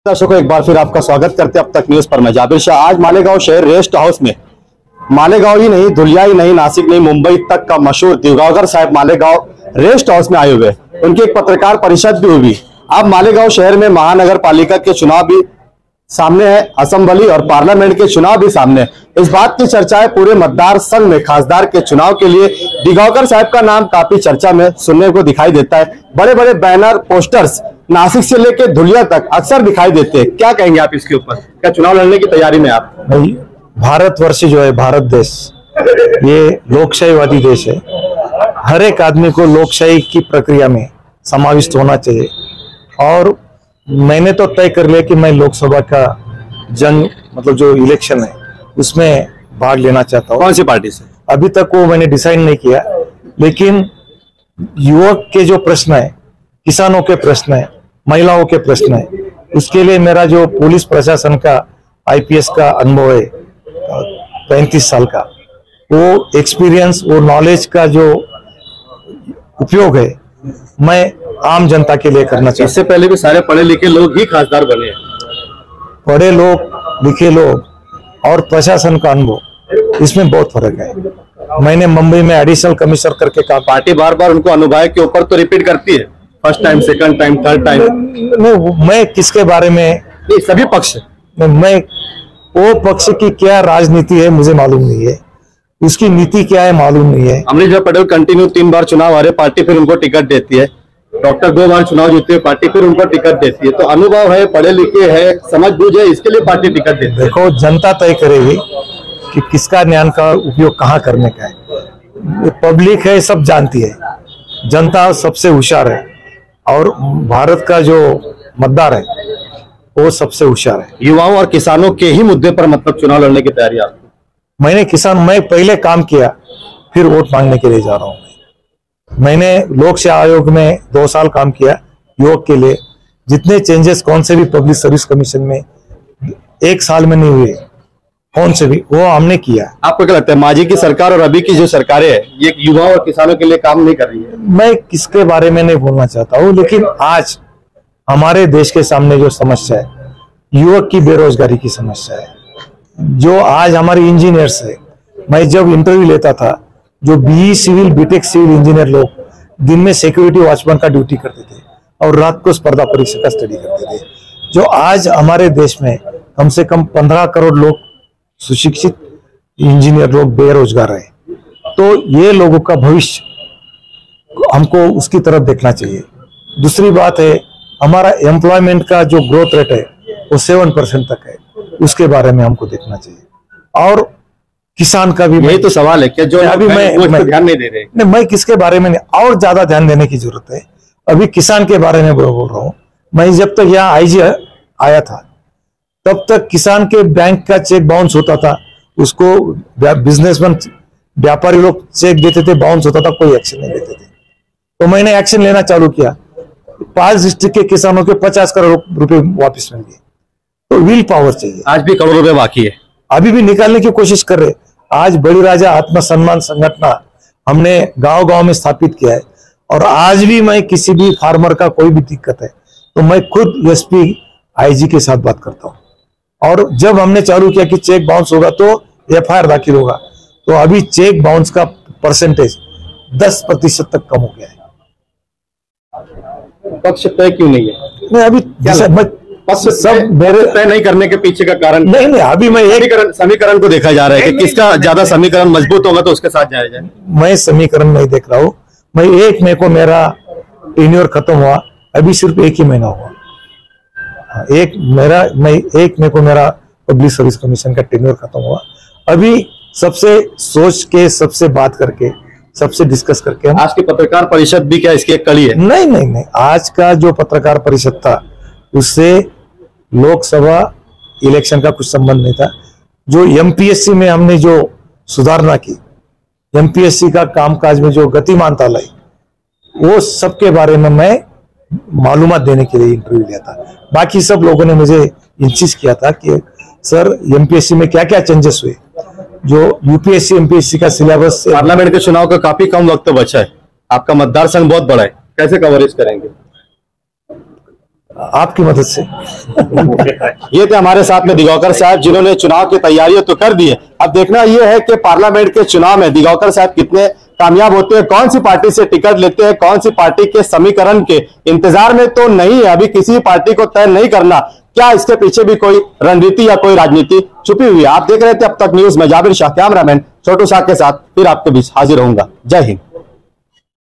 दर्शकों एक बार फिर आपका स्वागत करते हैं अब तक न्यूज पर। मैं जाबिर शाह। आज मालेगांव शहर रेस्ट हाउस में, मालेगांव ही नहीं, धुलिया ही नहीं, नासिक नहीं, मुंबई तक का मशहूर दिवगांवकर साहब मालेगांव रेस्ट हाउस में आए हुए। उनकी एक पत्रकार परिषद भी हुई। अब मालेगांव शहर में महानगर पालिका के चुनाव भी सामने है, असेंबली और पार्लियामेंट के चुनाव भी सामने। इस बात की चर्चा है पूरे मतदार संघ में खासदार के चुनाव के लिए दिवगांवकर साहब का नाम काफी चर्चा में सुनने को दिखाई देता है। बड़े बड़े बैनर पोस्टर्स नासिक से लेकर धुलिया तक अक्सर दिखाई देते हैं। क्या कहेंगे आप इसके ऊपर? क्या चुनाव लड़ने की तैयारी में आप? भाई, भारतवर्ष जो है, भारत देश ये लोकशाहीवादी देश है। हर एक आदमी को लोकशाही की प्रक्रिया में समाविष्ट होना चाहिए। और मैंने तो तय कर लिया कि मैं लोकसभा का जंग मतलब जो इलेक्शन है उसमें भाग लेना चाहता हूँ। कौन सी पार्टी से? अभी तक वो मैंने डिसाइड नहीं किया, लेकिन युवक के जो प्रश्न है, किसानों के प्रश्न है, महिलाओं के प्रश्न है, उसके लिए मेरा जो पुलिस प्रशासन का आईपीएस का अनुभव है 35 साल का, वो एक्सपीरियंस, वो नॉलेज का जो उपयोग है मैं आम जनता के लिए करना चाहता हूँ। इससे पहले भी सारे पढ़े लिखे लोग ही खासदार बने हैं। पढ़े लोग, लिखे लोग और प्रशासन का अनुभव, इसमें बहुत फर्क है। मैंने मुंबई में एडिशनल कमिश्नर करके काम। पार्टी बार बार उनको अनुभाग के ऊपर तो रिपीट करती है, first time, second time, third time. मैं किसके बारे में, सभी पक्ष, मैं वो पक्ष की क्या राजनीति है मुझे मालूम नहीं है, उसकी नीति क्या है मालूम नहीं है। अमरीश पटेल कंटिन्यू 3 बार चुनाव हारे, पार्टी फिर उनको टिकट देती है। डॉक्टर 2 बार चुनाव जीते हैं, पार्टी फिर उनको टिकट देती है। तो अनुभव है, पढ़े लिखे है, समझ बूझ है, इसके लिए पार्टी टिकट देती है। देखो, जनता तय करेगी कि किसका ज्ञान का उपयोग कहाँ करने का है। पब्लिक है, सब जानती है, जनता सबसे होशियार है और भारत का जो मतदार है वो सबसे होशियार है। युवाओं और किसानों के ही मुद्दे पर मतलब चुनाव लड़ने की तैयारी आपकी? मैं पहले काम किया, फिर वोट मांगने के लिए जा रहा हूँ। मैंने लोक सेवा आयोग में 2 साल काम किया युवक के लिए। जितने चेंजेस कौन से भी पब्लिक सर्विस कमीशन में 1 साल में नहीं हुए, कौन से भी, वो हमने किया। आपको क्या लगता है मांझी की सरकार और अभी की जो सरकारें हैं ये युवाओं और किसानों के लिए काम नहीं कर रही है? मैं किसके बारे में नहीं बोलना चाहता हूँ, लेकिन आज हमारे देश के सामने जो समस्या है, युवक की बेरोजगारी की समस्या है, जो आज हमारे इंजीनियर्स है। मैं जब इंटरव्यू लेता था, जो BE civil, BTech civil engineer लोग दिन में सिक्योरिटी वॉचमैन का ड्यूटी करते थे और रात को स्पर्धा परीक्षा का स्टडी करते थे, जो आज हमारे देश में कम से कम 15 करोड़ लोग सुशिक्षित इंजीनियर लोग बेरोजगार है। तो ये लोगों का भविष्य हमको उसकी तरफ देखना चाहिए। दूसरी बात है, हमारा एम्प्लॉयमेंट का जो ग्रोथ रेट है वो 7% तक है, उसके बारे में हमको देखना चाहिए। और किसान का भी, यही तो सवाल है कि जो अभी मैं ध्यान नहीं दे रहे। नहीं, मैं किसके बारे में नहीं, और ज्यादा ध्यान देने की जरूरत है। अभी किसान के बारे में बोल रहा हूँ। मैं जब तक यहाँ आईजी आया था तब तक किसान के बैंक का चेक बाउंस होता था, उसको बिजनेसमैन, व्यापारी लोग चेक देते थे, बाउंस होता था, कोई एक्शन नहीं लेते थे। तो मैंने एक्शन लेना चालू किया। 5 डिस्ट्रिक्ट के किसानों के 50 करोड़ रुपए वापस मिल गए। तो विल पावर चाहिए। आज भी करोड़ों रुपए बाकी है, अभी भी निकालने की कोशिश कर रहे। आज बड़ी राजा आत्मसम्मान संगठन हमने गांव-गांव में स्थापित किया है। और आज भी मैं किसी भी फार्मर का कोई भी दिक्कत है तो मैं खुद एसपी आईजी के साथ बात करता हूं। और जब हमने चालू किया कि चेक बाउंस होगा तो एफआईआर दाखिल होगा, तो अभी चेक बाउंस का परसेंटेज 10% तक कम हो गया है। पक्ष तय क्यों नहीं है? नहीं, अभी सब मेरे तय नहीं करने के पीछे का कारण नहीं, अभी मैं समीकरण को देखा जा रहा है कि किसका ज्यादा समीकरण मजबूत होगा तो उसके साथ जाया जाए। मैं समीकरण नहीं देख रहा हूँ। मैं 1 मई को मेरा टेन्योर खत्म हुआ, अभी सिर्फ 1 ही महीना हुआ। 1 मई को मेरा पब्लिक सर्विस कमीशन का टेन्योर खत्म हुआ। अभी सबसे सोच के, सबसे बात करके, सबसे डिस्कस करके आज की पत्रकार परिषद भी क्या इसकी एक कड़ी है? नहीं, आज का जो पत्रकार परिषद था उससे लोकसभा इलेक्शन का कुछ संबंध नहीं था। जो एमपीएससी में हमने जो सुधारना की, एमपीएससी का कामकाज में जो गतिमानता लाई, वो सबके बारे में मैं मालूमात देने के लिए इंटरव्यू लिया था। बाकी सब लोगों ने मुझे इंसिस्ट किया था कि सर एमपीएससी में क्या क्या चेंजेस हुए, जो यूपीएससी एमपीएससी का सिलेबस। पार्लियामेंट के चुनाव का काफी कम वक्त बचा है, आपका मतदार संघ बहुत बड़ा है, कैसे कवरेज करेंगे? आपकी मदद से। ये थे हमारे साथ में दिगोकर साहब, जिन्होंने चुनाव की तैयारियां तो कर दी है। अब देखना यह है कि पार्लियामेंट के चुनाव में दिगोकर साहब कितने कामयाब होते हैं, कौन सी पार्टी से टिकट लेते हैं, कौन सी पार्टी के समीकरण के इंतजार में तो नहीं है, अभी किसी पार्टी को तय नहीं करना, क्या इसके पीछे भी कोई रणनीति या कोई राजनीति छुपी हुई है। आप देख रहे थे अब तक न्यूज में जाबिर शाह, कैमरामैन छोटू शाह के साथ फिर आपके बीच हाजिर होऊंगा। जय हिंद।